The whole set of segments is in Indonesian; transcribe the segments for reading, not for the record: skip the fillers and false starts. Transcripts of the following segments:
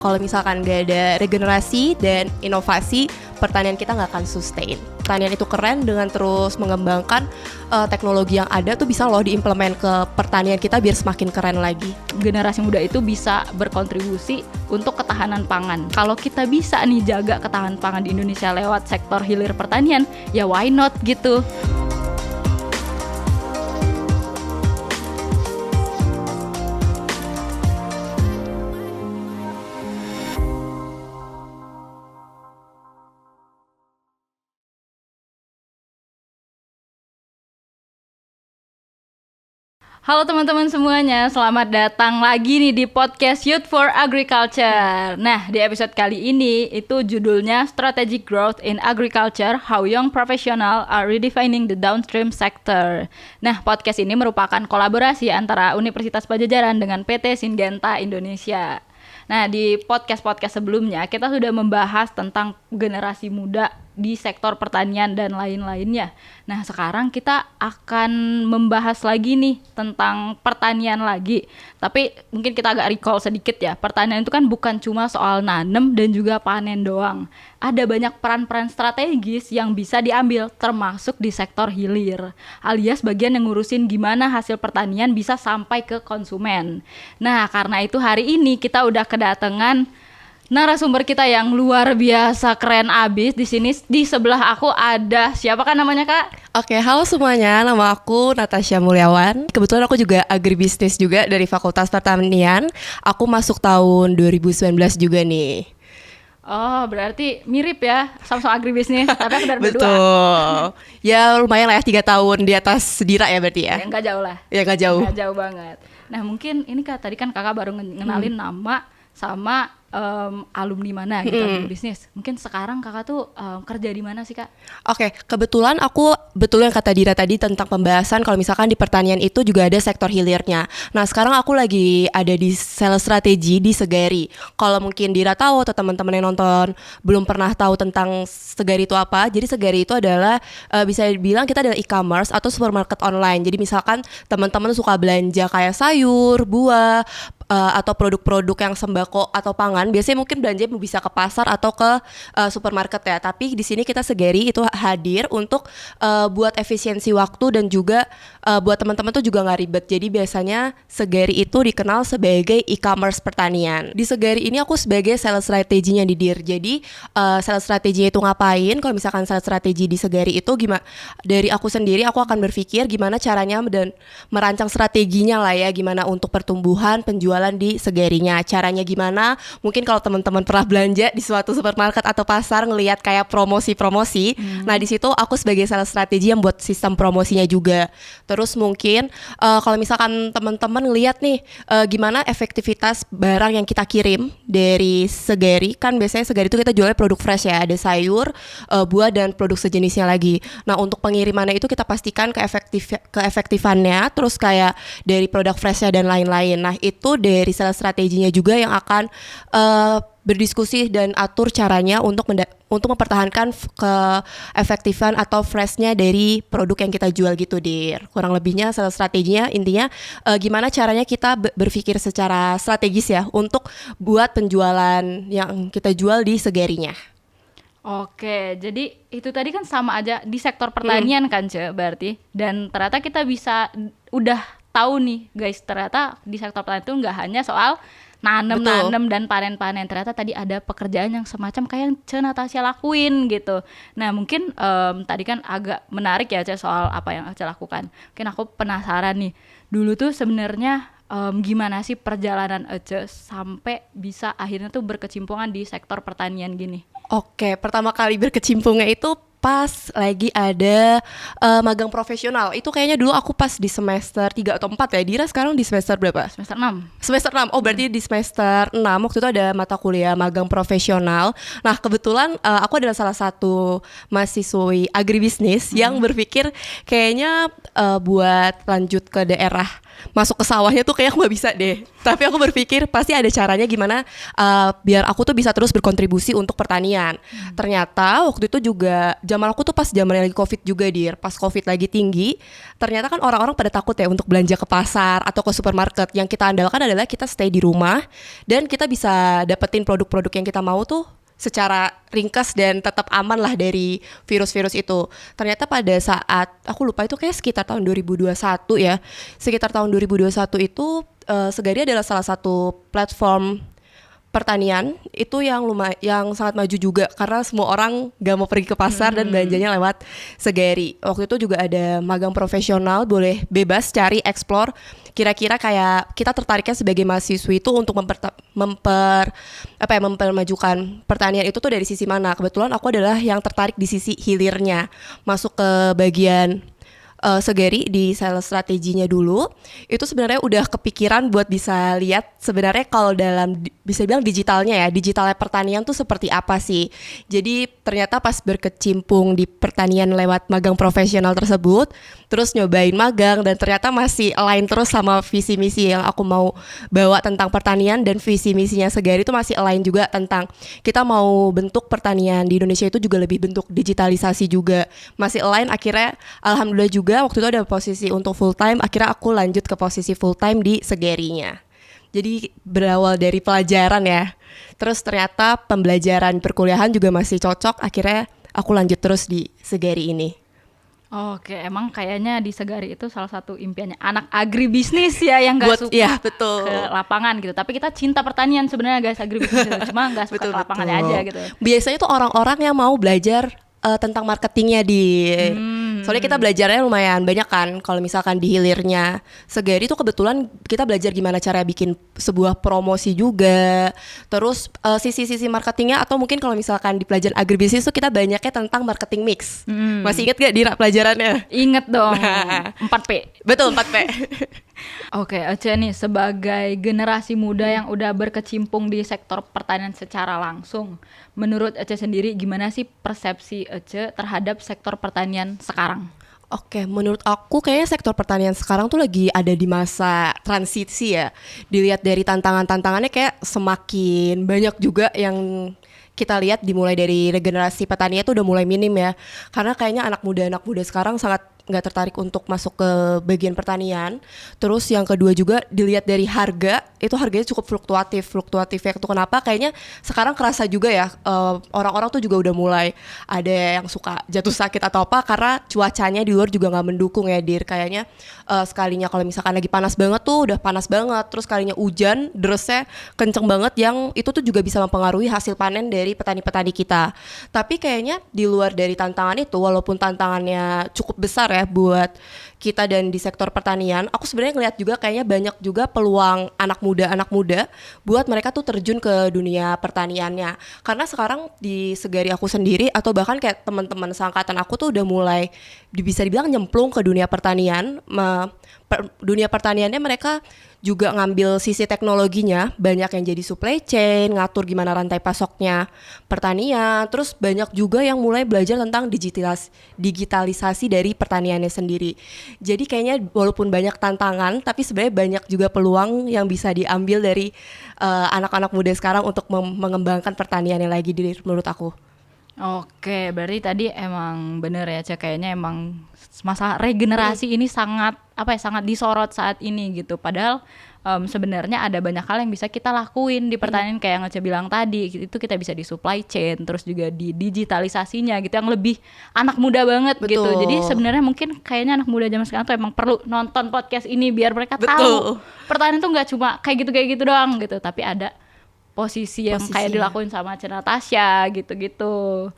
Kalau misalkan nggak ada regenerasi dan inovasi, pertanian kita nggak akan sustain. Pertanian itu keren dengan terus mengembangkan teknologi yang ada tuh bisa loh diimplement ke pertanian kita biar semakin keren lagi. Generasi muda itu bisa berkontribusi untuk ketahanan pangan. Kalau kita bisa nih jaga ketahanan pangan di Indonesia lewat sektor hilir pertanian, ya why not gitu. Halo teman-teman semuanya, selamat datang lagi nih di podcast Youth for Agriculture. Nah, di episode kali ini itu judulnya Strategic Growth in Agriculture, How Young Professionals are Redefining the Downstream Sector. Nah, podcast ini merupakan kolaborasi antara Universitas Padjadjaran dengan PT Syngenta Indonesia. Nah, di podcast-podcast sebelumnya kita sudah membahas tentang generasi muda di sektor pertanian dan lain-lainnya. Nah, sekarang kita akan membahas lagi nih tentang pertanian lagi. Tapi mungkin kita agak recall sedikit ya. Pertanian itu kan bukan cuma soal nanem dan juga panen doang. Ada banyak peran-peran strategis yang bisa diambil termasuk di sektor hilir, alias bagian yang ngurusin gimana hasil pertanian bisa sampai ke konsumen. Nah, karena itu hari ini kita udah kedatangan narasumber kita yang luar biasa keren abis. Di sini di sebelah aku ada siapa kan namanya Kak? Oke, halo semuanya, nama aku Natasha Mulyawan. Kebetulan aku juga agribisnis juga dari Fakultas Pertanian. Aku masuk tahun 2019 juga nih. Oh, berarti mirip ya, sama-sama agribisnis, tapi aku dari berdua. Betul. Ya lumayan lah ya, 3 tahun di atas Dira ya berarti ya. Ya nggak jauh lah. Ya nggak jauh. Nggak jauh banget. Nah mungkin ini Kak, tadi kan Kakak baru ngenalin nama sama alumni mana gitu bisnis. Mungkin sekarang Kakak tuh kerja di mana sih Kak? Oke, kebetulan aku betul yang kata Dira tadi tentang pembahasan kalau misalkan di pertanian itu juga ada sektor hilirnya. Nah, sekarang aku lagi ada di sales strategi di Segari. Kalau mungkin Dira tahu atau teman-teman yang nonton belum pernah tahu tentang Segari itu apa. Jadi Segari itu adalah bisa dibilang kita adalah e-commerce atau supermarket online. Jadi misalkan teman-teman suka belanja kayak sayur, buah, atau produk-produk yang sembako atau pangan, biasanya mungkin belanja bisa ke pasar atau ke supermarket ya. Tapi di sini kita Segari itu hadir untuk buat efisiensi waktu dan juga buat teman-teman tuh juga nggak ribet. Jadi biasanya Segari itu dikenal sebagai e-commerce pertanian. Di Segari ini aku sebagai sales strateginya di DIR. Jadi sales strateginya itu ngapain? Kalau misalkan sales strategi di Segari itu gimana? Dari aku sendiri aku akan berpikir gimana caranya dan merancang strateginya lah ya, gimana untuk pertumbuhan penjualan di Segarinya. Caranya gimana? Mungkin kalau teman-teman pernah belanja di suatu supermarket atau pasar ngelihat kayak promosi-promosi. Nah, di situ aku sebagai sales strategi yang buat sistem promosinya juga. Terus mungkin kalau misalkan teman-teman ngelihat nih gimana efektivitas barang yang kita kirim dari Segari, kan biasanya Segari itu kita jualnya produk fresh ya, ada sayur, buah dan produk sejenisnya lagi. Nah, untuk pengirimannya itu kita pastikan keefektifannya, terus kayak dari produk freshnya dan lain-lain. Nah, itu dari sales strateginya juga yang akan berdiskusi dan atur caranya untuk mempertahankan keefektifan atau freshnya dari produk yang kita jual gitu Dir. Kurang lebihnya sales strateginya intinya gimana caranya kita berpikir secara strategis ya untuk buat penjualan yang kita jual di Segarinya. Oke, jadi itu tadi kan sama aja di sektor pertanian kan Ce, berarti. Dan ternyata kita bisa udah tahu nih guys, ternyata di sektor pertanian itu nggak hanya soal nanem dan panen-panen. Ternyata tadi ada pekerjaan yang semacam kayak yang Ce Natasha lakuin gitu. Nah mungkin tadi kan agak menarik ya Ce soal apa yang Ce lakukan. Mungkin aku penasaran nih, dulu tuh sebenarnya gimana sih perjalanan Ce sampai bisa akhirnya tuh berkecimpungan di sektor pertanian gini? Oke, pertama kali berkecimpungnya itu pas lagi ada magang profesional. Itu kayaknya dulu aku pas di semester 3 atau 4 ya. Dira sekarang di semester berapa? Semester 6. Semester 6. Oh, berarti di semester 6 waktu itu ada mata kuliah magang profesional. Nah, kebetulan aku adalah salah satu mahasiswi agribisnis yang berpikir kayaknya buat lanjut ke daerah masuk ke sawahnya tuh kayak aku gak bisa deh. Tapi aku berpikir pasti ada caranya gimana biar aku tuh bisa terus berkontribusi untuk pertanian. Ternyata waktu itu juga zaman aku tuh pas zaman lagi COVID juga Dir. Pas COVID lagi tinggi, ternyata kan orang-orang pada takut ya untuk belanja ke pasar atau ke supermarket. Yang kita andalkan adalah kita stay di rumah dan kita bisa dapetin produk-produk yang kita mau tuh secara ringkas dan tetap aman lah dari virus-virus itu. Ternyata pada saat, aku lupa itu kayak sekitar tahun 2021 ya. Sekitar tahun 2021 itu Segari adalah salah satu platform pertanian itu yang sangat maju juga karena semua orang gak mau pergi ke pasar dan belanjanya lewat Segari. Waktu itu juga ada magang profesional, boleh bebas cari explore kira-kira kayak kita tertariknya sebagai mahasiswi itu untuk mempermajukan pertanian itu tuh dari sisi mana. Kebetulan aku adalah yang tertarik di sisi hilirnya, masuk ke bagian Segari di sales strateginya dulu. Itu sebenarnya udah kepikiran buat bisa lihat sebenarnya kalau dalam bisa bilang digitalnya pertanian tuh seperti apa sih. Jadi ternyata pas berkecimpung di pertanian lewat magang profesional tersebut, terus nyobain magang dan ternyata masih align terus sama visi misi yang aku mau bawa tentang pertanian, dan visi misinya Segari itu masih align juga tentang kita mau bentuk pertanian di Indonesia itu juga lebih bentuk digitalisasi juga. Masih align, akhirnya alhamdulillah juga waktu itu ada posisi untuk full time, akhirnya aku lanjut ke posisi full time di Segarinya. Jadi berawal dari pelajaran ya, terus ternyata pembelajaran perkuliahan juga masih cocok, akhirnya aku lanjut terus di Segari ini. Oke, emang kayaknya di Segari itu salah satu impiannya anak agribisnis ya yang gak suka ya, betul. ke lapangan gitu. Tapi kita cinta pertanian sebenarnya guys, agribisnis itu. Cuma gak suka ke lapangannya aja gitu. Biasanya tuh orang-orang yang mau belajar tentang marketingnya di soalnya kita belajarnya lumayan banyak kan. Kalau misalkan di hilirnya Segari tuh kebetulan kita belajar gimana cara bikin sebuah promosi juga, terus sisi-sisi marketingnya, atau mungkin kalau misalkan di pelajaran agribisnis tuh kita banyaknya tentang marketing mix. Masih inget gak Dira pelajarannya? Inget dong. 4P. Betul, 4P. Oke, Ece nih sebagai generasi muda yang udah berkecimpung di sektor pertanian secara langsung, menurut Ece sendiri gimana sih persepsi Ece terhadap sektor pertanian sekarang? Oke, menurut aku kayaknya sektor pertanian sekarang tuh lagi ada di masa transisi ya. Dilihat dari tantangannya kayak semakin banyak juga yang kita lihat, dimulai dari regenerasi petani itu udah mulai minim ya. Karena kayaknya anak muda sekarang sangat nggak tertarik untuk masuk ke bagian pertanian. Terus yang kedua juga dilihat dari harga, itu harganya cukup fluktuatif ya. Itu kenapa kayaknya sekarang kerasa juga ya, orang-orang tuh juga udah mulai ada yang suka jatuh sakit atau apa karena cuacanya di luar juga nggak mendukung ya Dir. Kayaknya sekalinya kalau misalkan lagi panas banget tuh udah panas banget, terus sekalinya hujan derasnya kenceng banget, yang itu tuh juga bisa mempengaruhi hasil panen dari petani-petani kita. Tapi kayaknya di luar dari tantangan itu, walaupun tantangannya cukup besar ya buat kita dan di sektor pertanian, aku sebenarnya ngeliat juga kayaknya banyak juga peluang anak muda buat mereka tuh terjun ke dunia pertaniannya. Karena sekarang di Segari aku sendiri atau bahkan kayak teman-teman seangkatan aku tuh udah mulai bisa dibilang nyemplung ke dunia pertanian. Dunia pertaniannya mereka juga ngambil sisi teknologinya, banyak yang jadi supply chain, ngatur gimana rantai pasoknya pertanian, terus banyak juga yang mulai belajar tentang digitalisasi dari pertaniannya sendiri. Jadi kayaknya walaupun banyak tantangan, tapi sebenarnya banyak juga peluang yang bisa diambil dari anak-anak muda sekarang untuk mengembangkan pertaniannya lagi menurut aku. Oke, berarti tadi emang bener ya Cek, kayaknya emang masa regenerasi ini sangat disorot saat ini gitu. Padahal sebenarnya ada banyak hal yang bisa kita lakuin di pertanian kayak yang Ece bilang tadi. Itu kita bisa di supply chain, terus juga di digitalisasinya gitu, yang lebih anak muda banget. Betul. Gitu. Jadi sebenarnya mungkin kayaknya anak muda zaman sekarang tuh emang perlu nonton podcast ini biar mereka tahu pertanian tuh nggak cuma kayak gitu doang gitu, tapi ada posisi yang kayak dilakuin sama Natasha gitu-gitu.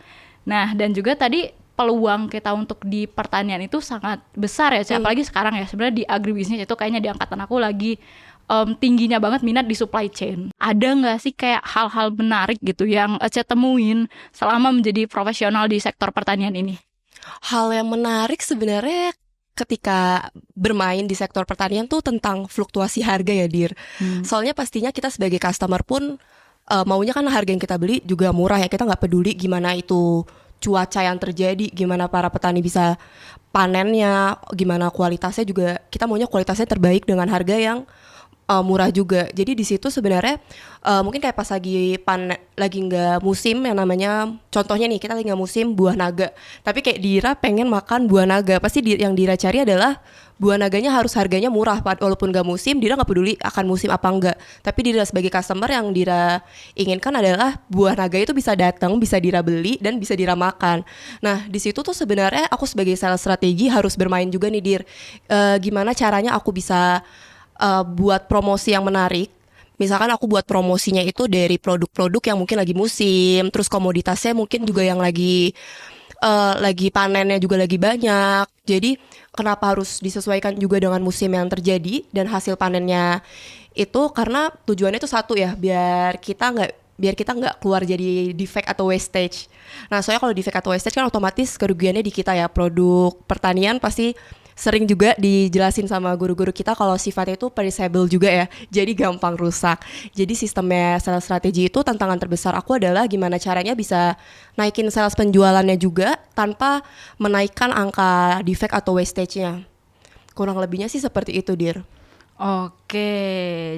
Nah, dan juga tadi peluang kita untuk di pertanian itu sangat besar ya, apalagi sekarang ya. Sebenarnya di agribisnis itu kayaknya di angkatan aku lagi tingginya banget minat di supply chain. Ada nggak sih kayak hal-hal menarik gitu yang Ece temuin selama menjadi profesional di sektor pertanian ini? Hal yang menarik sebenarnya ketika bermain di sektor pertanian tuh tentang fluktuasi harga ya Dir. Soalnya pastinya kita sebagai customer pun maunya kan harga yang kita beli juga murah ya. Kita nggak peduli gimana itu cuaca yang terjadi, gimana para petani bisa panennya, gimana kualitasnya juga. Kita maunya kualitasnya terbaik dengan harga yang murah juga. Jadi di situ sebenarnya mungkin kayak pas lagi nggak musim yang namanya, contohnya nih kita lagi nggak musim buah naga, tapi kayak Dira pengen makan buah naga, pasti yang Dira cari adalah buah naganya harus harganya murah, walaupun nggak musim. Dira nggak peduli akan musim apa enggak, tapi Dira sebagai customer yang Dira inginkan adalah buah naga itu bisa datang, bisa Dira beli dan bisa Dira makan. Nah di situ tuh sebenarnya aku sebagai sales strategi harus bermain juga nih Dir. Gimana caranya aku bisa buat promosi yang menarik. Misalkan aku buat promosinya itu dari produk-produk yang mungkin lagi musim, terus komoditasnya mungkin juga yang lagi panennya juga lagi banyak. Jadi kenapa harus disesuaikan juga dengan musim yang terjadi dan hasil panennya itu, karena tujuannya itu satu ya, biar kita nggak keluar jadi defect atau wastage. Nah soalnya kalau defect atau wastage kan otomatis kerugiannya di kita ya. Produk pertanian pasti sering juga dijelasin sama guru-guru kita kalau sifatnya itu perishable juga ya, jadi gampang rusak. Jadi sistemnya sales strategi itu tantangan terbesar aku adalah gimana caranya bisa naikin sales penjualannya juga tanpa menaikkan angka defect atau wastage-nya. Kurang lebihnya sih seperti itu, Dir. Oke,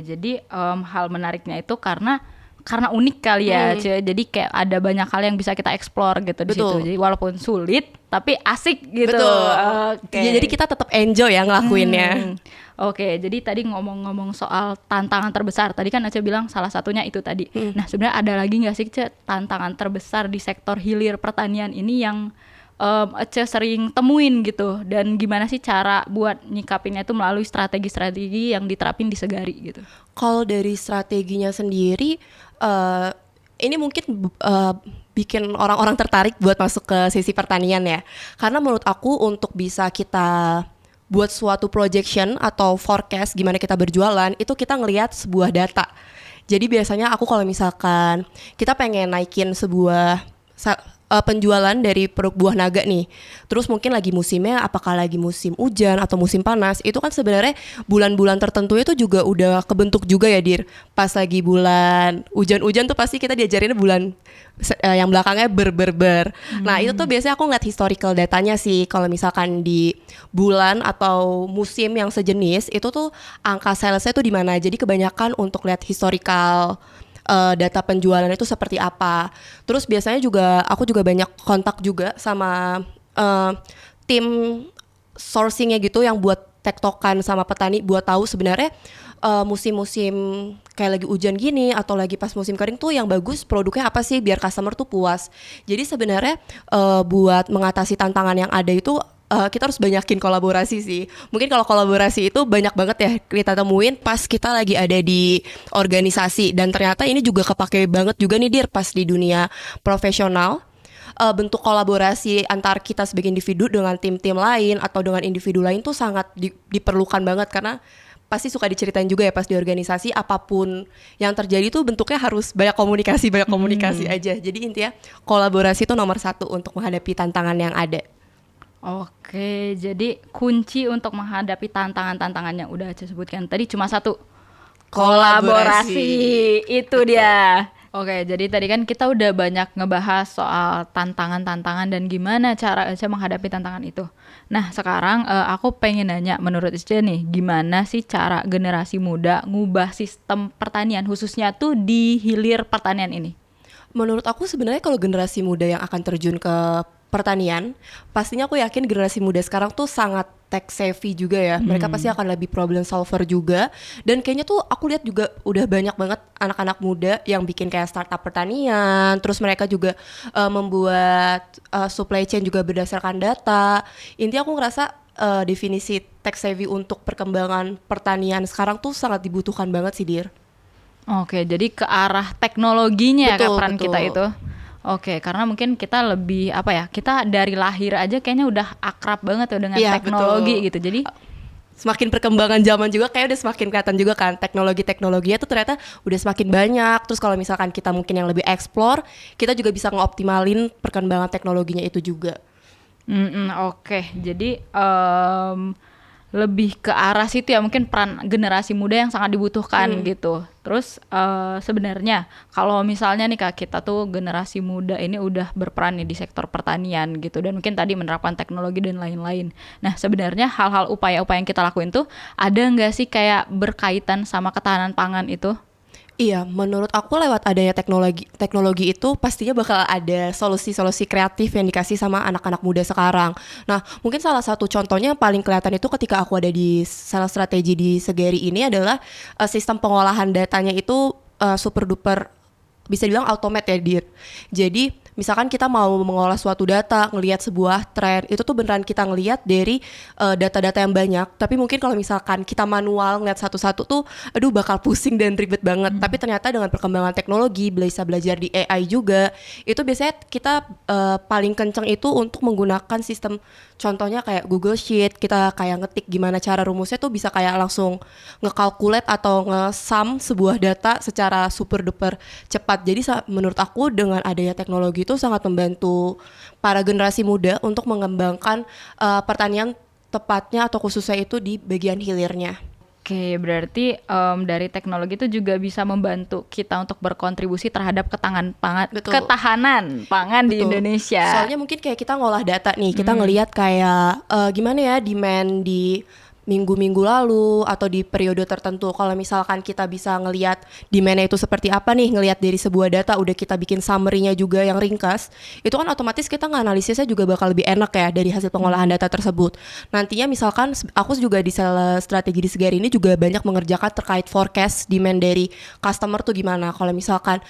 jadi hal menariknya itu karena unik kali ya, Cie. Jadi kayak ada banyak hal yang bisa kita explore gitu di situ. Jadi walaupun sulit tapi asik gitu. Betul. Oke. Ya, jadi kita tetap enjoy ya ngelakuinnya. Oke, jadi tadi ngomong-ngomong soal tantangan terbesar, tadi kan Aca bilang salah satunya itu tadi. Nah, sebenarnya ada lagi nggak sih, Cie, tantangan terbesar di sektor hilir pertanian ini yang Aca sering temuin gitu, dan gimana sih cara buat nyikapinnya itu melalui strategi-strategi yang diterapin di Segari gitu? Kalau dari strateginya sendiri, ini mungkin bikin orang-orang tertarik buat masuk ke sisi pertanian ya. Karena menurut aku untuk bisa kita buat suatu projection atau forecast gimana kita berjualan, itu kita ngelihat sebuah data. Jadi biasanya aku kalau misalkan kita pengen naikin sebuah penjualan dari produk buah naga nih, terus mungkin lagi musimnya, apakah lagi musim hujan atau musim panas, itu kan sebenarnya bulan-bulan tertentu itu juga udah kebentuk juga ya Dir. Pas lagi bulan hujan-hujan tuh pasti kita diajarinnya bulan yang belakangnya ber. Nah itu tuh biasanya aku ngeliat historical datanya sih. Kalau misalkan di bulan atau musim yang sejenis itu tuh angka salesnya tuh di mana. Jadi kebanyakan untuk lihat historical data penjualan itu seperti apa. Terus biasanya juga aku juga banyak kontak juga sama tim sourcingnya gitu yang buat tektokan sama petani buat tahu sebenarnya musim-musim kayak lagi hujan gini atau lagi pas musim kering tuh yang bagus produknya apa sih biar customer tuh puas. Jadi sebenarnya buat mengatasi tantangan yang ada itu kita harus banyakin kolaborasi sih. Mungkin kalau kolaborasi itu banyak banget ya kita temuin pas kita lagi ada di organisasi, dan ternyata ini juga kepake banget juga nih Dir pas di dunia profesional. Bentuk kolaborasi antar kita sebagai individu dengan tim-tim lain atau dengan individu lain tuh sangat diperlukan banget, karena pasti suka diceritain juga ya pas di organisasi, apapun yang terjadi tuh bentuknya harus banyak komunikasi aja. Jadi intinya kolaborasi itu nomor satu untuk menghadapi tantangan yang ada. Oke, jadi kunci untuk menghadapi tantangan-tantangan yang udah saya sebutkan tadi cuma satu, kolaborasi. Itu dia. Oke, jadi tadi kan kita udah banyak ngebahas soal tantangan-tantangan dan gimana cara Ece menghadapi tantangan itu. Nah, sekarang aku pengen nanya, menurut Ece nih, gimana sih cara generasi muda ngubah sistem pertanian khususnya tuh di hilir pertanian ini? Menurut aku sebenarnya kalau generasi muda yang akan terjun ke pertanian, pastinya aku yakin generasi muda sekarang tuh sangat tech savvy juga ya. Mereka pasti akan lebih problem solver juga. Dan kayaknya tuh aku lihat juga udah banyak banget anak-anak muda yang bikin kayak startup pertanian. Terus mereka juga membuat supply chain juga berdasarkan data. Intinya aku ngerasa definisi tech savvy untuk perkembangan pertanian sekarang tuh sangat dibutuhkan banget sih Dir. Oke, jadi ke arah teknologinya ya peran betul. kita itu. Oke, karena mungkin kita lebih kita dari lahir aja kayaknya udah akrab banget ya dengan teknologi gitu. Jadi semakin perkembangan zaman juga kayak udah semakin kelihatan juga kan teknologinya tuh ternyata udah semakin banyak. Terus kalau misalkan kita mungkin yang lebih explore, kita juga bisa ngoptimalin perkembangan teknologinya itu juga. Oke, jadi lebih ke arah situ ya, mungkin peran generasi muda yang sangat dibutuhkan gitu. Terus sebenarnya kalau misalnya nih Kak, kita tuh generasi muda ini udah berperan nih di sektor pertanian gitu, dan mungkin tadi menerapkan teknologi dan lain-lain. Nah sebenarnya hal-hal upaya-upaya yang kita lakuin tuh ada nggak sih kayak berkaitan sama ketahanan pangan itu? Iya, menurut aku lewat adanya teknologi itu pastinya bakal ada solusi-solusi kreatif yang dikasih sama anak-anak muda sekarang. Nah, mungkin salah satu contohnya yang paling kelihatan itu ketika aku ada di sales strategi di Segeri ini adalah sistem pengolahan datanya itu super duper bisa dibilang automate ya, Dir. Jadi misalkan kita mau mengolah suatu data, ngelihat sebuah tren, itu tuh beneran kita ngelihat dari data-data yang banyak. Tapi mungkin kalau misalkan kita manual ngeliat satu-satu tuh, aduh bakal pusing dan ribet banget. Tapi ternyata dengan perkembangan teknologi, bisa belajar di AI juga, itu biasanya kita paling kenceng itu untuk menggunakan sistem, contohnya kayak Google Sheet, kita kayak ngetik gimana cara rumusnya tuh bisa kayak langsung ngekalkulate atau nge-sum sebuah data secara super duper cepat. Jadi menurut aku dengan adanya teknologi itu sangat membantu para generasi muda untuk mengembangkan pertanian tepatnya atau khususnya itu di bagian hilirnya. Oke, berarti dari teknologi itu juga bisa membantu kita untuk berkontribusi terhadap ketahanan pangan di Indonesia. Soalnya mungkin kayak kita ngolah data nih, kita ngelihat kayak gimana ya demand di minggu-minggu lalu atau di periode tertentu. Kalau misalkan kita bisa ngelihat demand-nya itu seperti apa nih, ngelihat dari sebuah data udah kita bikin summary-nya juga yang ringkas, itu kan otomatis kita nganalisisnya juga bakal lebih enak ya dari hasil pengolahan data tersebut. Nantinya misalkan aku juga di sales strategi di Segari ini juga banyak mengerjakan terkait forecast demand dari customer tuh gimana. Kalau misalkan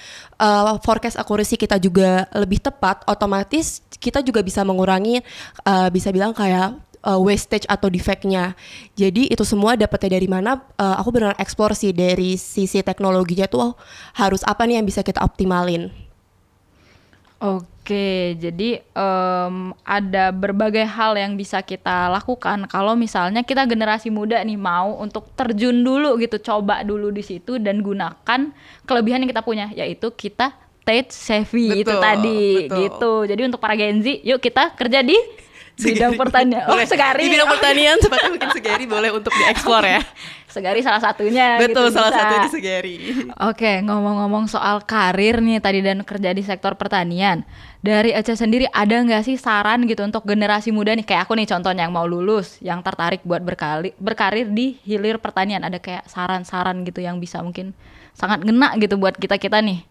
forecast accuracy kita juga lebih tepat, otomatis kita juga bisa mengurangi bisa bilang kayak wastage atau defect-nya. Jadi itu semua dapatnya dari mana? Aku benar explore sih dari sisi teknologinya tuh harus apa nih yang bisa kita optimalin. Oke, jadi ada berbagai hal yang bisa kita lakukan kalau misalnya kita generasi muda nih mau untuk terjun dulu gitu, coba dulu di situ dan gunakan kelebihan yang kita punya, yaitu kita tech savvy itu tadi gitu. Jadi untuk para Gen Z, yuk kita kerja di bidang pertanian. Oh, Segari. Di bidang pertanian tepatnya mungkin Segari boleh untuk dieksplor ya. Segari salah satunya. Betul, gitu, salah bisa. satu di Segari. Oke, ngomong-ngomong soal karir nih tadi dan kerja di sektor pertanian, dari Ece sendiri ada nggak sih saran gitu untuk generasi muda nih, kayak aku nih contohnya yang mau lulus, yang tertarik buat berkarir di hilir pertanian, ada kayak saran-saran gitu yang bisa mungkin sangat ngena gitu buat kita-kita nih?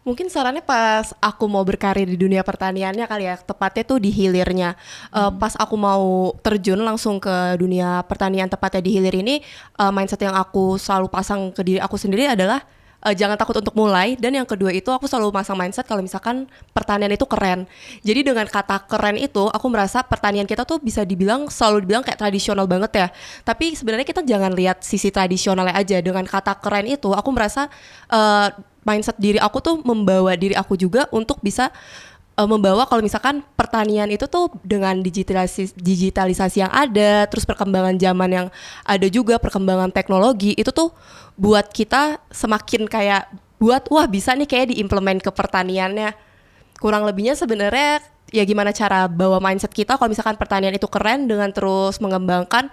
Mungkin sarannya pas aku mau berkarir di dunia pertaniannya kali ya, tepatnya tuh di hilirnya. Pas aku mau terjun langsung ke dunia pertanian tepatnya di hilir ini, mindset yang aku selalu pasang ke diri aku sendiri adalah jangan takut untuk mulai. Dan yang kedua itu aku selalu pasang mindset kalau misalkan pertanian itu keren. Jadi dengan kata keren itu aku merasa pertanian kita tuh bisa selalu dibilang kayak tradisional banget ya. Tapi sebenarnya kita jangan lihat sisi tradisionalnya aja. Dengan kata keren itu aku merasa mindset diri aku tuh membawa diri aku juga untuk bisa membawa kalau misalkan pertanian itu tuh dengan digitalisasi yang ada, terus perkembangan zaman yang ada juga, perkembangan teknologi itu tuh buat kita semakin kayak wah bisa nih kayak diimplement ke pertaniannya. Kurang lebihnya sebenarnya ya gimana cara bawa mindset kita kalau misalkan pertanian itu keren dengan terus mengembangkan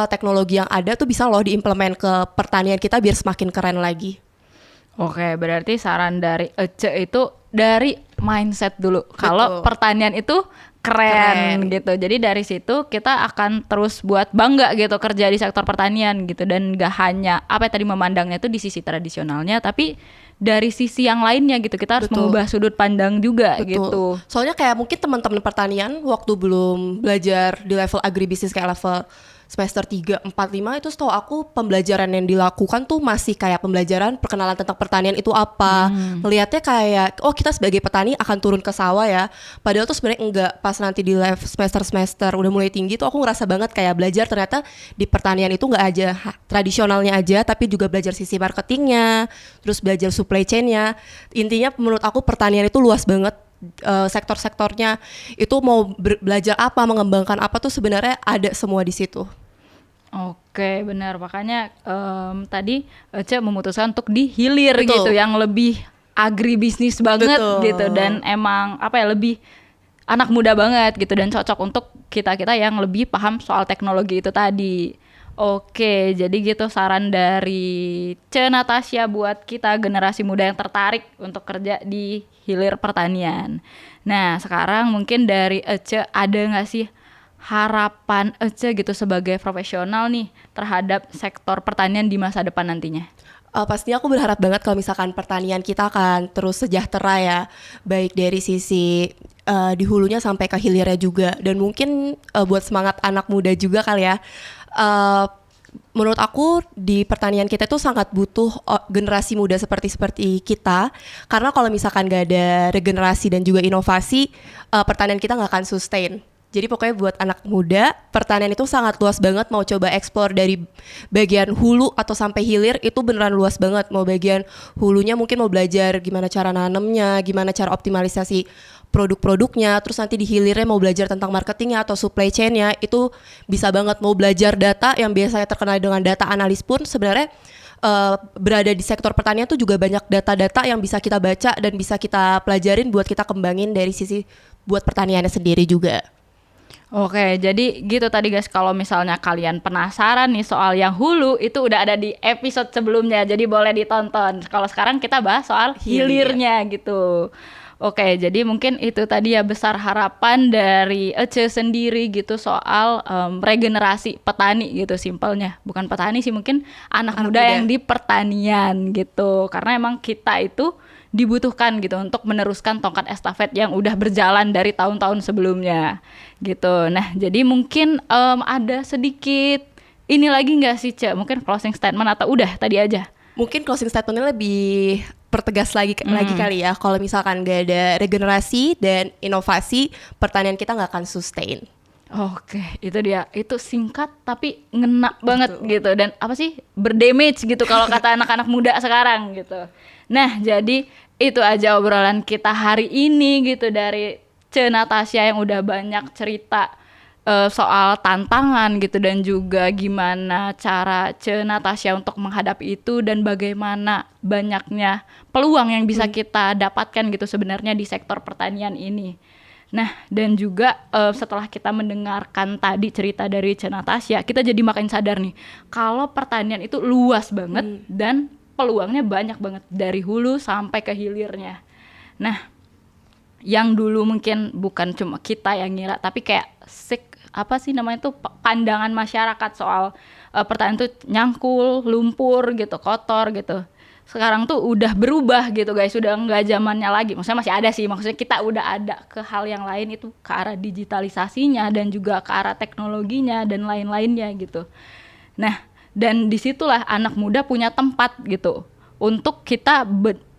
teknologi yang ada tuh bisa loh diimplement ke pertanian kita biar semakin keren lagi. Oke, berarti saran dari Ece itu dari mindset dulu. Kalau pertanian itu keren gitu. Jadi dari situ kita akan terus buat bangga gitu kerja di sektor pertanian gitu, dan gak hanya apa tadi memandangnya itu di sisi tradisionalnya, tapi dari sisi yang lainnya gitu. Kita harus mengubah sudut pandang juga gitu. Soalnya kayak mungkin teman-teman pertanian waktu belum belajar di level agribisnis kayak level semester 3, 4, 5 itu setahu aku pembelajaran yang dilakukan tuh masih kayak pembelajaran perkenalan tentang pertanian itu apa. Ngelihatnya kayak kita sebagai petani akan turun ke sawah ya. Padahal tuh sebenarnya enggak. Pas nanti di level semester udah mulai tinggi tuh aku ngerasa banget kayak belajar ternyata di pertanian itu enggak aja tradisionalnya aja, tapi juga belajar sisi marketingnya, terus belajar supply chain-nya. Intinya menurut aku pertanian itu luas banget. Sektor-sektornya itu mau belajar apa, mengembangkan apa tuh sebenarnya ada semua di situ. Oke, benar. Makanya tadi Ece memutuskan untuk di hilir gitu, yang lebih agribisnis banget gitu, dan emang lebih anak muda banget gitu, dan cocok untuk kita yang lebih paham soal teknologi itu tadi. Oke, jadi gitu saran dari Natasha buat kita generasi muda yang tertarik untuk kerja di hilir pertanian. Nah, sekarang mungkin dari Ece ada nggak sih harapan Ece gitu sebagai profesional nih terhadap sektor pertanian di masa depan nantinya? Pastinya aku berharap banget kalau misalkan pertanian kita akan terus sejahtera ya, baik dari sisi di hulunya sampai ke hilirnya juga. Dan mungkin buat semangat anak muda juga kali ya. Menurut aku di pertanian kita itu sangat butuh generasi muda seperti kita, karena kalau misalkan gak ada regenerasi dan juga inovasi, pertanian kita gak akan sustain. Jadi pokoknya buat anak muda, pertanian itu sangat luas banget. Mau coba eksplor dari bagian hulu atau sampai hilir itu beneran luas banget. Mau bagian hulunya mungkin mau belajar gimana cara nanemnya, gimana cara optimalisasi produk-produknya. Terus nanti di hilirnya mau belajar tentang marketingnya atau supply chain-nya, itu bisa banget. Mau belajar data yang biasanya terkenal dengan data analis pun sebenarnya berada di sektor pertanian tuh juga banyak data-data yang bisa kita baca dan bisa kita pelajarin buat kita kembangin dari sisi buat pertaniannya sendiri juga. Oke, jadi gitu tadi guys, kalau misalnya kalian penasaran nih soal yang hulu, itu udah ada di episode sebelumnya, jadi boleh ditonton. Kalau sekarang kita bahas soal hilirnya gitu. Oke, jadi mungkin itu tadi ya besar harapan dari Ece sendiri gitu soal regenerasi petani gitu simpelnya. Bukan petani sih, mungkin anak muda yang di pertanian gitu. Karena emang kita itu dibutuhkan gitu untuk meneruskan tongkat estafet yang udah berjalan dari tahun-tahun sebelumnya gitu. Nah, jadi mungkin ada sedikit ini lagi nggak sih, Cek? Mungkin closing statement atau udah tadi aja? Mungkin closing statementnya lebih pertegas lagi kali ya. Kalau misalkan nggak ada regenerasi dan inovasi, pertanian kita nggak akan sustain. Oke, itu dia. Itu singkat tapi ngena banget gitu. Dan apa sih, berdamage gitu kalau kata anak-anak muda sekarang gitu. Nah, jadi itu aja obrolan kita hari ini gitu dari Natasha yang udah banyak cerita soal tantangan gitu dan juga gimana cara Natasha untuk menghadapi itu dan bagaimana banyaknya peluang yang bisa kita dapatkan gitu sebenarnya di sektor pertanian ini. Nah, dan juga setelah kita mendengarkan tadi cerita dari Natasha, kita jadi makin sadar nih kalau pertanian itu luas banget dan peluangnya banyak banget dari hulu sampai ke hilirnya. Nah, yang dulu mungkin bukan cuma kita yang ngira, tapi kayak apa sih namanya tuh pandangan masyarakat soal pertanian tuh nyangkul, lumpur gitu, kotor gitu. Sekarang tuh udah berubah gitu guys, udah nggak zamannya lagi. Maksudnya masih ada sih, maksudnya kita udah ada ke hal yang lain itu ke arah digitalisasinya dan juga ke arah teknologinya dan lain-lainnya gitu. Nah, dan disitulah anak muda punya tempat gitu untuk kita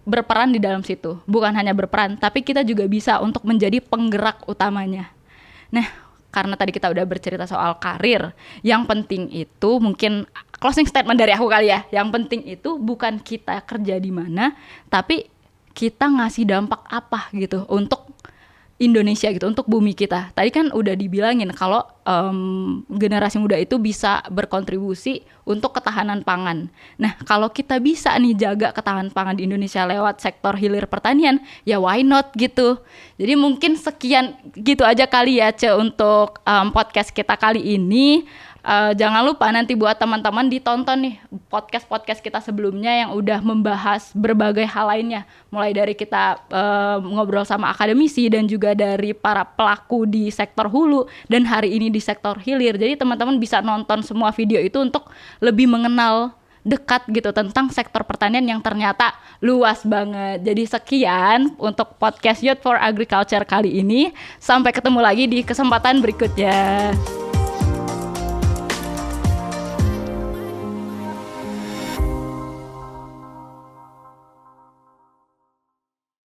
berperan di dalam situ. Bukan hanya berperan, tapi kita juga bisa untuk menjadi penggerak utamanya. Nah, karena tadi kita udah bercerita soal karir, yang penting itu mungkin closing statement dari aku kali ya. Yang penting itu bukan kita kerja di mana, tapi kita ngasih dampak apa gitu untuk Indonesia gitu, untuk bumi kita. Tadi kan udah dibilangin kalau generasi muda itu bisa berkontribusi untuk ketahanan pangan. Nah, kalau kita bisa nih jaga ketahanan pangan di Indonesia lewat sektor hilir pertanian, ya why not gitu. Jadi mungkin sekian gitu aja kali ya, Ce, untuk podcast kita kali ini. Jangan lupa nanti buat teman-teman ditonton nih podcast-podcast kita sebelumnya yang udah membahas berbagai hal lainnya, mulai dari kita ngobrol sama akademisi dan juga dari para pelaku di sektor hulu dan hari ini di sektor hilir. Jadi teman-teman bisa nonton semua video itu untuk lebih mengenal dekat gitu tentang sektor pertanian yang ternyata luas banget. Jadi sekian untuk podcast Youth for Agriculture kali ini. Sampai ketemu lagi di kesempatan berikutnya.